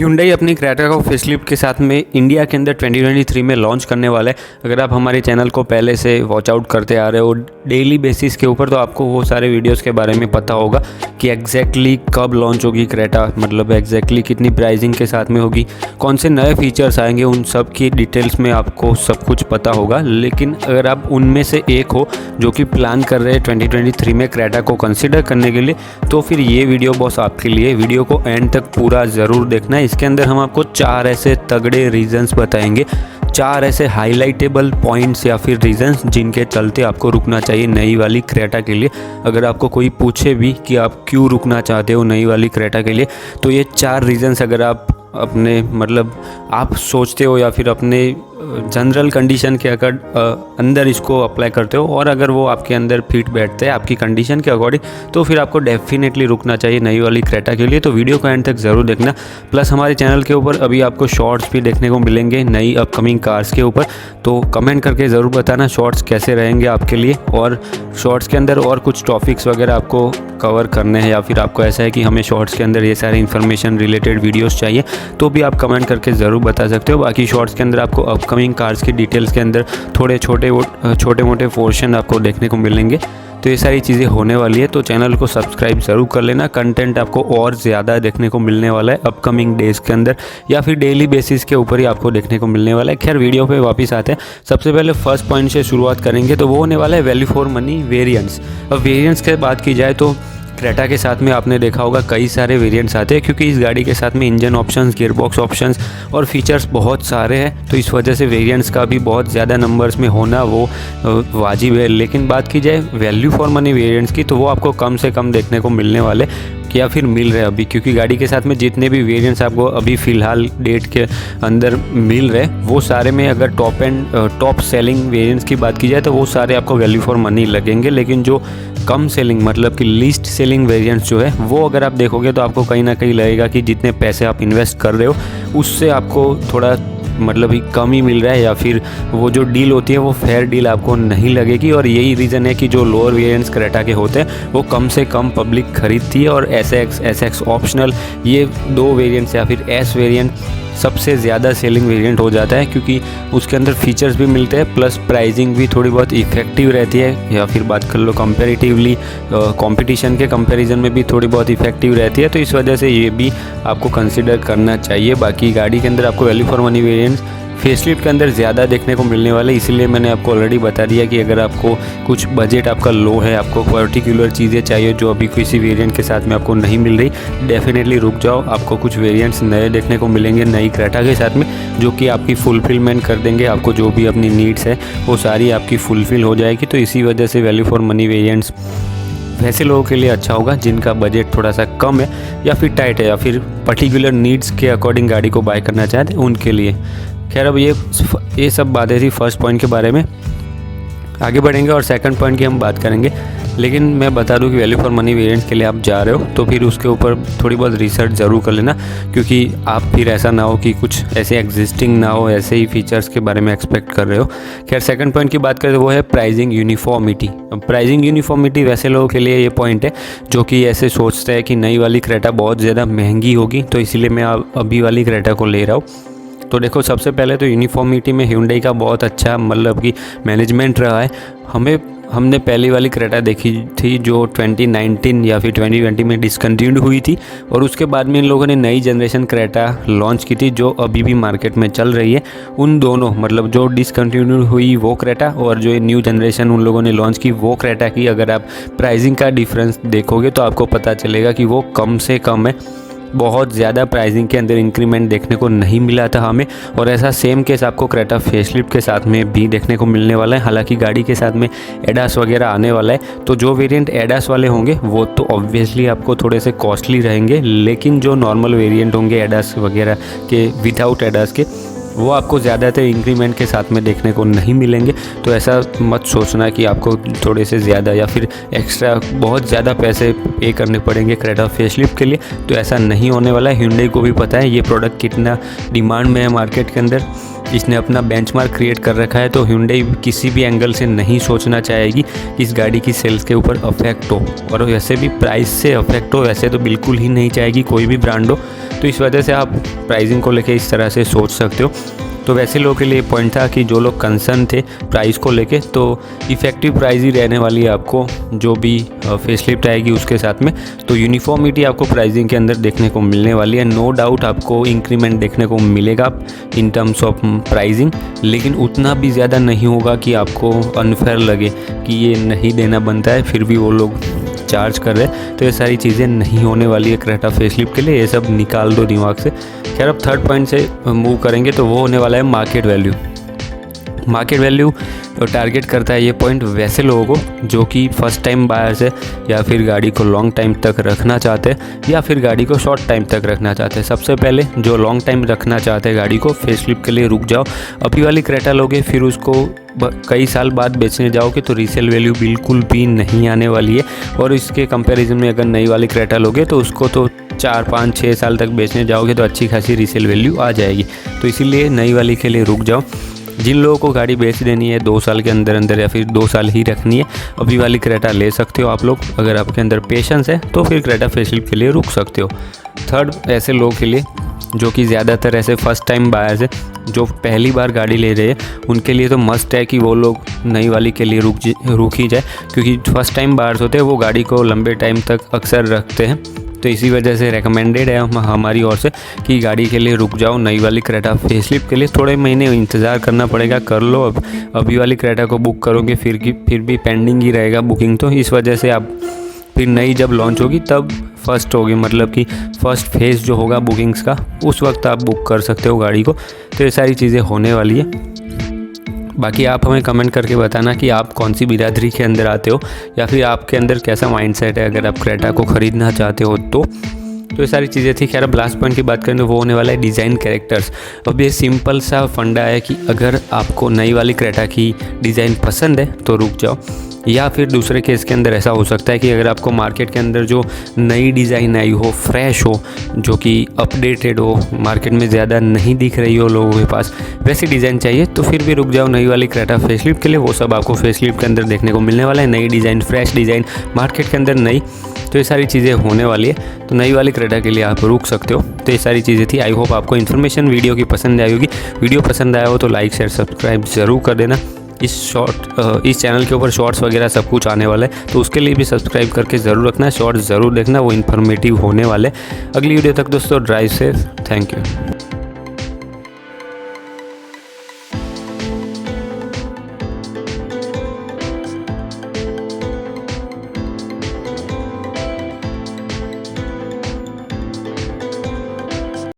Hyundai अपनी Creta को facelift के साथ में इंडिया के अंदर 2023 में लॉन्च करने वाला है। अगर आप हमारे चैनल को पहले से वॉच आउट करते आ रहे हो डेली बेसिस के ऊपर, तो आपको वो सारे वीडियोस के बारे में पता होगा कि एग्जैक्टली कब लॉन्च होगी क्रेटा, मतलब एग्जैक्टली कितनी प्राइसिंग के साथ में होगी, कौन से नए फीचर्स आएंगे, उन सब की डिटेल्स में आपको सब कुछ पता होगा। लेकिन अगर आप उनमें से एक हो जो कि प्लान कर रहे हैं 2023 में क्रेटा को कंसिडर करने के लिए, तो फिर ये वीडियो बॉस आपके लिए। वीडियो को एंड तक पूरा ज़रूर देखना है। इसके अंदर हम आपको 4 ऐसे तगड़े रीजंस बताएंगे, 4 ऐसे हाईलाइटेबल पॉइंट्स या फिर रीजंस जिनके चलते आपको रुकना चाहिए नई वाली क्रेटा के लिए। अगर आपको कोई पूछे भी कि आप क्यों रुकना चाहते हो नई वाली क्रेटा के लिए, तो ये 4 रीजंस अगर आप अपने मतलब आप सोचते हो या फिर अपने जनरल कंडीशन के अंदर इसको अप्लाई करते हो और अगर वो आपके अंदर फिट बैठते हैं आपकी कंडीशन के अकॉर्डिंग, तो फिर आपको डेफिनेटली रुकना चाहिए नई वाली क्रेटा के लिए। तो वीडियो को एंड तक ज़रूर देखना। प्लस हमारे चैनल के ऊपर अभी आपको शॉर्ट्स भी देखने को मिलेंगे नई अपकमिंग कार्स के ऊपर, तो कमेंट करके ज़रूर बताना शॉर्ट्स कैसे रहेंगे आपके लिए, और शॉर्ट्स के अंदर और कुछ टॉपिक्स वगैरह आपको कवर करने हैं, या फिर आपको ऐसा है कि हमें शॉर्ट्स के अंदर ये सारे इन्फॉर्मेशन रिलेटेड वीडियोस चाहिए, तो भी आप कमेंट करके ज़रूर बता सकते हो। बाकी शॉर्ट्स के अंदर आपको अपकमिंग कार्स की डिटेल्स के अंदर थोड़े छोटे मोटे पोर्शन आपको देखने को मिलेंगे। तो ये सारी चीज़ें होने वाली है, तो चैनल को सब्सक्राइब ज़रूर कर लेना। कंटेंट आपको और ज़्यादा देखने को मिलने वाला है अपकमिंग डेज़ के अंदर, या फिर डेली बेसिस के ऊपर ही आपको देखने को मिलने वाला है। खैर वीडियो पे वापस आते हैं। सबसे पहले फर्स्ट पॉइंट से शुरुआत करेंगे, तो वो होने वाला है वैल्यू फॉर मनी वेरिएंट्स। अब वेरिएंट्स की बात की जाए तो क्रेटा के साथ में आपने देखा होगा कई सारे वेरिएंट्स आते हैं, क्योंकि इस गाड़ी के साथ में इंजन ऑप्शंस, गियरबॉक्स ऑप्शंस और फीचर्स बहुत सारे हैं, तो इस वजह से वेरिएंट्स का भी बहुत ज़्यादा नंबर्स में होना वो वाजिब है। लेकिन बात की जाए वैल्यू फॉर मनी वेरिएंट्स की, तो वो आपको कम से कम देखने को मिलने वाले या फिर मिल रहे अभी, क्योंकि गाड़ी के साथ में जितने भी वेरिएंट्स आपको अभी फ़िलहाल डेट के अंदर मिल रहे वो सारे में अगर टॉप सेलिंग वेरिएंट्स की बात की जाए तो वो सारे आपको वैल्यू फॉर मनी लगेंगे। लेकिन जो कम सेलिंग मतलब कि लीस्ट सेलिंग वेरिएंट्स जो है वो अगर आप देखोगे तो आपको कहीं ना कहीं लगेगा कि जितने पैसे आप इन्वेस्ट कर रहे हो उससे आपको थोड़ा मतलब ही कम ही मिल रहा है, या फिर वो जो डील होती है वो फेयर डील आपको नहीं लगेगी। और यही रीज़न है कि जो लोअर वेरिएंट्स क्रेटा के होते हैं वो कम से कम पब्लिक खरीदती है, और SX ऑप्शनल ये 2 वेरिएंट्स या फिर S वेरिएंट सबसे ज़्यादा सेलिंग वेरिएंट हो जाता है, क्योंकि उसके अंदर फीचर्स भी मिलते हैं प्लस प्राइसिंग भी थोड़ी बहुत इफेक्टिव रहती है, या फिर बात कर लो कंपैरेटिवली कंपटीशन के कंपैरिजन में भी थोड़ी बहुत इफेक्टिव रहती है। तो इस वजह से ये भी आपको कंसिडर करना चाहिए। बाकी गाड़ी के अंदर आपको value for money variants facelift के अंदर ज़्यादा देखने को मिलने वाले, इसीलिए मैंने आपको ऑलरेडी बता दिया कि अगर आपको कुछ बजट आपका लो है, आपको पर्टिकुलर चीज़ें चाहिए जो अभी किसी वेरिएंट के साथ में आपको नहीं मिल रही, डेफिनेटली रुक जाओ। आपको कुछ वेरिएंट्स नए देखने को मिलेंगे नई क्रेटा के साथ में, जो कि आपकी फुलफिलमेंट कर देंगे। आपको जो भी अपनी नीड्स है वो सारी आपकी फुलफिल हो जाएगी। तो इसी वजह से वैल्यू फॉर मनी वेरिएंट्स वैसे लोगों के लिए अच्छा होगा जिनका बजट थोड़ा सा कम है, या फिर टाइट है, या फिर पर्टिकुलर नीड्स के अकॉर्डिंग गाड़ी को बाय करना चाहते हैं उनके लिए। खैर अब ये सब बातें थी फर्स्ट पॉइंट के बारे में। आगे बढ़ेंगे और सेकंड पॉइंट की हम बात करेंगे। लेकिन मैं बता दूं कि वैल्यू फॉर मनी वेरिएंट्स के लिए आप जा रहे हो तो फिर उसके ऊपर थोड़ी बहुत रिसर्च ज़रूर कर लेना, क्योंकि आप फिर ऐसा ना हो कि कुछ ऐसे एग्जिस्टिंग ना हो, ऐसे ही फीचर्स के बारे में एक्सपेक्ट कर रहे हो। खैर सेकंड पॉइंट की बात करें तो वो है प्राइसिंग यूनिफॉर्मिटी। अब प्राइसिंग यूनिफॉर्मिटी वैसे लोगों के लिए ये पॉइंट है जो कि ऐसे सोचते हैं कि नई वाली क्रेटा बहुत ज़्यादा महंगी होगी, तो इसीलिए मैं अभी वाली क्रेटा को ले रहा हूँ। तो देखो सबसे पहले तो यूनिफॉर्मिटी में Hyundai का बहुत अच्छा मतलब कि मैनेजमेंट रहा है। हमने पहली वाली क्रेटा देखी थी जो 2019 या फिर 2020 में डिसकंटिन्यूड हुई थी, और उसके बाद में इन लोगों ने नई जनरेशन क्रेटा लॉन्च की थी जो अभी भी मार्केट में चल रही है। उन दोनों मतलब जो डिसकंटिन्यूड हुई वो क्रेटा और जो न्यू जनरेशन उन लोगों ने लॉन्च की वो क्रेटा की अगर आप प्राइसिंग का डिफरेंस देखोगे तो आपको पता चलेगा कि वो कम से कम है, बहुत ज़्यादा प्राइसिंग के अंदर इंक्रीमेंट देखने को नहीं मिला था हमें। और ऐसा सेम केस आपको क्रेटा फेसलिफ्ट के साथ में भी देखने को मिलने वाला है। हालांकि गाड़ी के साथ में एडास वगैरह आने वाला है, तो जो वेरिएंट एडास वाले होंगे वो तो ऑब्वियसली आपको थोड़े से कॉस्टली रहेंगे, लेकिन जो नॉर्मल वेरिएंट होंगे एडास वगैरह के विदाउट एडास के, वो आपको ज़्यादातर इंक्रीमेंट के साथ में देखने को नहीं मिलेंगे। तो ऐसा मत सोचना कि आपको थोड़े से ज़्यादा या फिर एक्स्ट्रा बहुत ज़्यादा पैसे पे करने पड़ेंगे क्रेटा फेसलिफ्ट के लिए, तो ऐसा नहीं होने वाला है। Hyundai को भी पता है ये प्रोडक्ट कितना डिमांड में है मार्केट के अंदर, इसने अपना बेंचमार्क क्रिएट कर रखा है, तो Hyundai किसी भी एंगल से नहीं सोचना चाहेगी कि इस गाड़ी की सेल्स के ऊपर अफेक्ट हो, और वैसे भी प्राइस से अफेक्ट हो वैसे तो बिल्कुल ही नहीं चाहेगी कोई भी ब्रांड हो। तो इस वजह से आप प्राइसिंग को लेके इस तरह से सोच सकते हो। तो वैसे लोगों के लिए पॉइंट था कि जो लोग कंसर्न थे प्राइस को लेके, तो इफ़ेक्टिव प्राइस ही रहने वाली है आपको जो भी फेसलिफ्ट आएगी उसके साथ में। तो यूनिफॉर्मिटी आपको प्राइसिंग के अंदर देखने को मिलने वाली है। नो डाउट आपको इंक्रीमेंट देखने को मिलेगा इन टर्म्स ऑफ प्राइसिंग, लेकिन उतना भी ज़्यादा नहीं होगा कि आपको अनफेयर लगे कि ये नहीं देना बनता है फिर भी वो लोग चार्ज कर रहे हैं। तो ये सारी चीज़ें नहीं होने वाली है क्रेटा फेसलिफ्ट के लिए, ये सब निकाल दो दिमाग से। खैर अब थर्ड पॉइंट से मूव करेंगे तो वो होने वाला है market value. Market value target करता है ये पॉइंट वैसे लोगों को जो कि फ़र्स्ट टाइम बायर्स है, या फिर गाड़ी को लॉन्ग टाइम तक रखना चाहते हैं, या फिर गाड़ी को शॉर्ट टाइम तक रखना चाहते हैं। सबसे पहले जो लॉन्ग टाइम रखना चाहते हैं गाड़ी को, फेसलिफ्ट के लिए रुक जाओ। अभी वाली क्रेटा लोगे फिर उसको कई साल बाद बेचने जाओगे तो रीसेल वैल्यू बिल्कुल भी नहीं आने वाली है। और इसके कंपैरिजन में अगर नई वाली क्रेटा लोगे तो उसको तो 4, 5, 6 साल तक बेचने जाओगे तो अच्छी खासी रीसेल वैल्यू आ जाएगी। तो इसीलिए नई वाली के लिए रुक जाओ। जिन लोगों को गाड़ी बेच देनी है 2 साल के अंदर अंदर या फिर 2 साल ही रखनी है, अभी वाली क्रेटा ले सकते हो आप लोग। अगर आपके अंदर पेशेंस है तो फिर क्रेटा फेसलिफ्ट के लिए रुक सकते हो। थर्ड, ऐसे लोगों के लिए जो कि ज़्यादातर ऐसे फर्स्ट टाइम बायर्स है जो पहली बार गाड़ी ले रहे हैं, उनके लिए तो मस्ट है कि वो लोग नई वाली के लिए रुक ही जाए, क्योंकि फर्स्ट टाइम बायर्स होते हैं वो गाड़ी को लंबे टाइम तक अक्सर रखते हैं। तो इसी वजह से रेकमेंडेड है हमारी ओर से कि गाड़ी के लिए रुक जाओ। नई वाली क्रेटा फेसलिफ्ट के लिए थोड़े महीने इंतज़ार करना पड़ेगा, कर लो। अब अभी वाली क्रेटा को बुक करोगे फिर भी पेंडिंग ही रहेगा बुकिंग, तो इस वजह से आप फिर नई जब लॉन्च होगी तब फर्स्ट होगी, मतलब कि फ़र्स्ट फेज़ जो होगा बुकिंग्स का उस वक्त आप बुक कर सकते हो गाड़ी को। तो ये सारी चीज़ें होने वाली है। बाकी आप हमें कमेंट करके बताना कि आप कौन सी बिरादरी के अंदर आते हो, या फिर आपके अंदर कैसा माइंडसेट है अगर आप क्रेटा को ख़रीदना चाहते हो तो ये सारी चीज़ें थी। खैर अब लास्ट पॉइंट की बात करें तो वो होने वाला है डिज़ाइन कैरेक्टर्स। अब ये सिंपल सा फंडा है कि अगर आपको नई वाली क्रेटा की डिज़ाइन पसंद है तो रुक जाओ, या फिर दूसरे केस के अंदर ऐसा हो सकता है कि अगर आपको मार्केट के अंदर जो नई डिज़ाइन आई हो, फ्रेश हो, जो कि अपडेटेड हो, मार्केट में ज़्यादा नहीं दिख रही हो लोगों के पास, वैसी डिज़ाइन चाहिए तो फिर भी रुक जाओ नई वाली क्रेटा फेसलिफ्ट के लिए। वो सब आपको फेसलिफ्ट के अंदर देखने को मिलने वाला है। नई डिज़ाइन, फ्रेश डिज़ाइन मार्केट के अंदर नई, तो ये सारी चीज़ें होने वाली है। तो नई वाली क्रेटा के लिए आप रुक सकते हो। तो ये सारी चीज़ें थी। आई होप आपको इन्फॉर्मेशन वीडियो की पसंद आई होगी। वीडियो पसंद आया हो तो लाइक, शेयर, सब्सक्राइब ज़रूर कर देना। इस चैनल के ऊपर शॉर्ट्स वगैरह सब कुछ आने वाला है, तो उसके लिए भी सब्सक्राइब करके ज़रूर रखना। शॉर्ट्स ज़रूर देखना, वो इन्फॉर्मेटिव होने वाले। अगली वीडियो तक दोस्तों ड्राइव सेफ। Thank you.